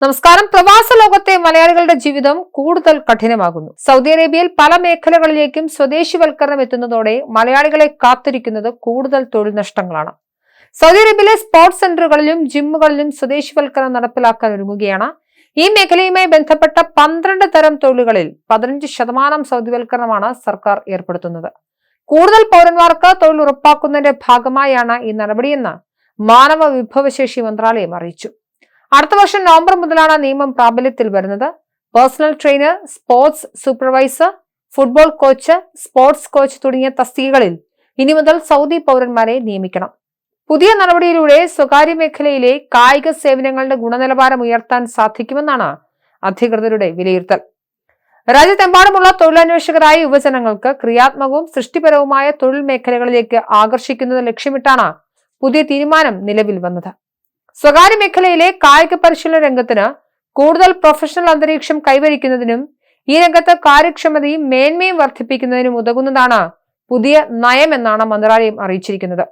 നമസ്കാരം. പ്രവാസ ലോകത്തെ മലയാളികളുടെ ജീവിതം കൂടുതൽ കഠിനമാകുന്നു. സൗദി അറേബ്യയിൽ പല മേഖലകളിലേക്കും സ്വദേശിവൽക്കരണം എത്തുന്നതോടെ മലയാളികളെ കാത്തിരിക്കുന്നത് കൂടുതൽ തൊഴിൽ നഷ്ടങ്ങളാണ്. സൗദി അറേബ്യയിലെ സ്പോർട്സ് സെന്ററുകളിലും ജിമ്മുകളിലും സ്വദേശിവൽക്കരണം നടപ്പിലാക്കാൻ ഒരുങ്ങുകയാണ്. ഈ മേഖലയുമായി ബന്ധപ്പെട്ട 12 തരം തൊഴിലുകളിൽ 15% സൗദിവൽക്കരണമാണ് സർക്കാർ ഏർപ്പെടുത്തുന്നത്. കൂടുതൽ പൗരന്മാർക്ക് തൊഴിൽ ഉറപ്പാക്കുന്നതിന്റെ ഭാഗമായാണ് ഈ നടപടിയെന്ന് മാനവ വിഭവശേഷി മന്ത്രാലയം അറിയിച്ചു. അടുത്ത വർഷം നവംബർ മുതലാണ് നിയമം പ്രാബല്യത്തിൽ വരുന്നത്. Personal trainer, sports supervisor, football coach, sports coach തുടങ്ങിയ തസ്തികകളിൽ ഇനി മുതൽ സൗദി പൗരന്മാരെ നിയമിക്കണം. പുതിയ നടപടിയിലൂടെ സ്വകാര്യ മേഖലയിലെ കായിക സേവനങ്ങളുടെ ഗുണനിലവാരം ഉയർത്താൻ സാധിക്കുമെന്നാണ് അധികൃതരുടെ വിലയിരുത്തൽ. രാജ്യത്തെമ്പാടുമുള്ള തൊഴിലന്വേഷകരായ യുവജനങ്ങൾക്ക് ക്രിയാത്മകവും സൃഷ്ടിപരവുമായ തൊഴിൽ മേഖലകളിലേക്ക് ആകർഷിക്കുന്നത് ലക്ഷ്യമിട്ടാണ് പുതിയ തീരുമാനം നിലവിൽ വന്നത്. സ്വകാര്യ മേഖലയിലെ കായിക പരിശീലന രംഗത്തിന് കൂടുതൽ പ്രൊഫഷണൽ അന്തരീക്ഷം കൈവരിക്കുന്നതിനും ഈ രംഗത്ത് കാര്യക്ഷമതയും മേന്മയും വർദ്ധിപ്പിക്കുന്നതിനും ഉതകുന്നതാണ് പുതിയ നയമെന്നാണ് മന്ത്രാലയം അറിയിച്ചിരിക്കുന്നത്.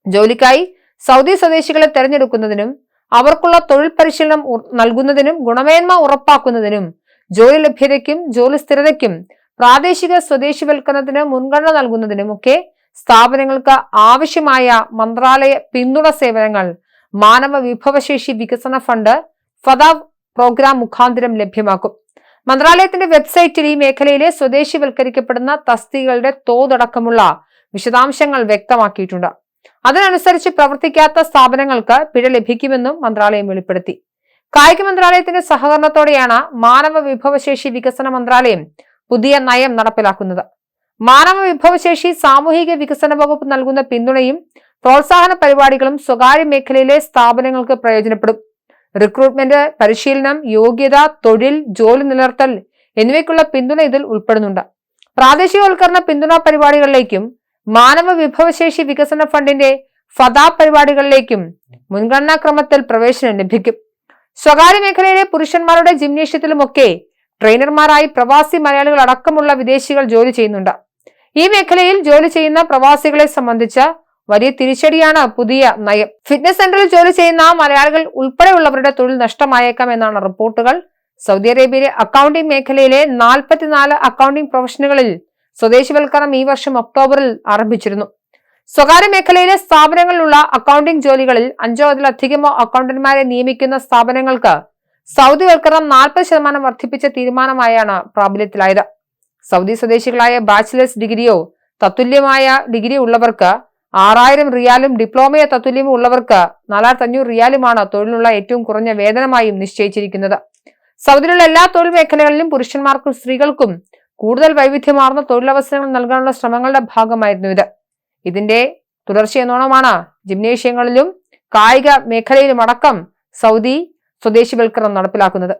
ജോലിക്കായി സൗദി സ്വദേശികളെ തെരഞ്ഞെടുക്കുന്നതിനും അവർക്കുള്ള തൊഴിൽ പരിശീലനം നൽകുന്നതിനും ഗുണമേന്മ ഉറപ്പാക്കുന്നതിനും ജോലി ലഭ്യതയ്ക്കും ജോലി സ്ഥിരതയ്ക്കും പ്രാദേശിക സ്വദേശിവൽക്കരണത്തിന് മുൻഗണന നൽകുന്നതിനും ഒക്കെ സ്ഥാപനങ്ങൾക്ക് ആവശ്യമായ മന്ത്രാലയ പിന്തുണ സേവനങ്ങൾ മാനവ വിഭവശേഷി വികസന ഫണ്ട് ഫദാവ് പ്രോഗ്രാം മുഖാന്തരം ലഭ്യമാക്കും. മന്ത്രാലയത്തിന്റെ വെബ്സൈറ്റിൽ ഈ മേഖലയിലെ സ്വദേശിവൽക്കരിക്കപ്പെടുന്ന തസ്തികകളുടെ തോതടക്കമുള്ള വിശദാംശങ്ങൾ വ്യക്തമാക്കിയിട്ടുണ്ട്. അതിനനുസരിച്ച് പ്രവർത്തിക്കാത്ത സ്ഥാപനങ്ങൾക്ക് പിഴ ലഭിക്കുമെന്നും മന്ത്രാലയം വെളിപ്പെടുത്തി. കായിക മന്ത്രാലയത്തിന്റെ സഹകരണത്തോടെയാണ് മാനവ വിഭവശേഷി വികസന മന്ത്രാലയം പുതിയ നയം നടപ്പിലാക്കുന്നത്. മാനവ വിഭവശേഷി സാമൂഹിക വികസന വകുപ്പ് നൽകുന്ന പിന്തുണയും പ്രോത്സാഹന പരിപാടികളും സ്വകാര്യ മേഖലയിലെ സ്ഥാപനങ്ങൾക്ക് പ്രയോജനപ്പെടും. റിക്രൂട്ട്മെന്റ്, പരിശീലനം, യോഗ്യത, തൊഴിൽ, ജോലി നിലനിർത്തൽ എന്നിവയ്ക്കുള്ള പിന്തുണ ഇതിൽ ഉൾപ്പെടുന്നുണ്ട്. പ്രാദേശികവൽക്കരണ പിന്തുണാ പരിപാടികളിലേക്കും മാനവ വിഭവശേഷി വികസന ഫണ്ടിന്റെ ഫദാ പരിപാടികളിലേക്കും മുൻഗണനാക്രമത്തിൽ പ്രവേശനം ലഭിക്കും. സ്വകാര്യ മേഖലയിലെ പുരുഷന്മാരുടെ ജിംനേഷ്യത്തിലുമൊക്കെ ട്രെയിനർമാരായി പ്രവാസി മലയാളികൾ അടക്കമുള്ള വിദേശികൾ ജോലി ചെയ്യുന്നുണ്ട്. ഈ മേഖലയിൽ ജോലി ചെയ്യുന്ന പ്രവാസികളെ സംബന്ധിച്ച വലിയ തിരിച്ചടിയാണ് പുതിയ നയം. ഫിറ്റ്നസ് സെന്ററിൽ ജോലി ചെയ്യുന്ന മലയാളികൾ ഉൾപ്പെടെയുള്ളവരുടെ തൊഴിൽ നഷ്ടമായേക്കാം എന്നാണ് റിപ്പോർട്ടുകൾ. സൗദി അറേബ്യയിലെ അക്കൗണ്ടിംഗ് മേഖലയിലെ 44 അക്കൗണ്ടിംഗ് പ്രൊഫഷനുകളിൽ സ്വദേശിവൽക്കരണം ഈ വർഷം ഒക്ടോബറിൽ ആരംഭിച്ചിരുന്നു. സ്വകാര്യ മേഖലയിലെ സ്ഥാപനങ്ങളിലുള്ള അക്കൗണ്ടിംഗ് ജോലികളിൽ 5 അതിലധികമോ അക്കൗണ്ടന്റ്മാരെ നിയമിക്കുന്ന സ്ഥാപനങ്ങൾക്ക് സൗദിവൽക്കരണം 40% വർദ്ധിപ്പിച്ച തീരുമാനമായാണ് പ്രാബല്യത്തിലായത്. സൗദി സ്വദേശികളായ ബാച്ചിലേഴ്സ് ഡിഗ്രിയോ തത്തുല്യമായ ഡിഗ്രി ഉള്ളവർക്ക് 6000 റിയാലും ഡിപ്ലോമയോ തത്തുല്യമോ ഉള്ളവർക്ക് 4500 റിയാലുമാണ് തൊഴിലിനുള്ള ഏറ്റവും കുറഞ്ഞ വേതനമായും നിശ്ചയിച്ചിരിക്കുന്നത്. സൗദിയിലുള്ള എല്ലാ തൊഴിൽ മേഖലകളിലും പുരുഷന്മാർക്കും സ്ത്രീകൾക്കും കൂടുതൽ വൈവിധ്യമാർന്ന തൊഴിലവസരങ്ങൾ നൽകാനുള്ള ശ്രമങ്ങളുടെ ഭാഗമായിരുന്നു ഇത്. ഇതിന്റെ തുടർച്ചയെന്നോണമാണ് ജിംനേഷ്യങ്ങളിലും കായിക മേഖലയിലും അടക്കം സൗദി സ്വദേശിവൽക്കരണം നടപ്പിലാക്കുന്നത്.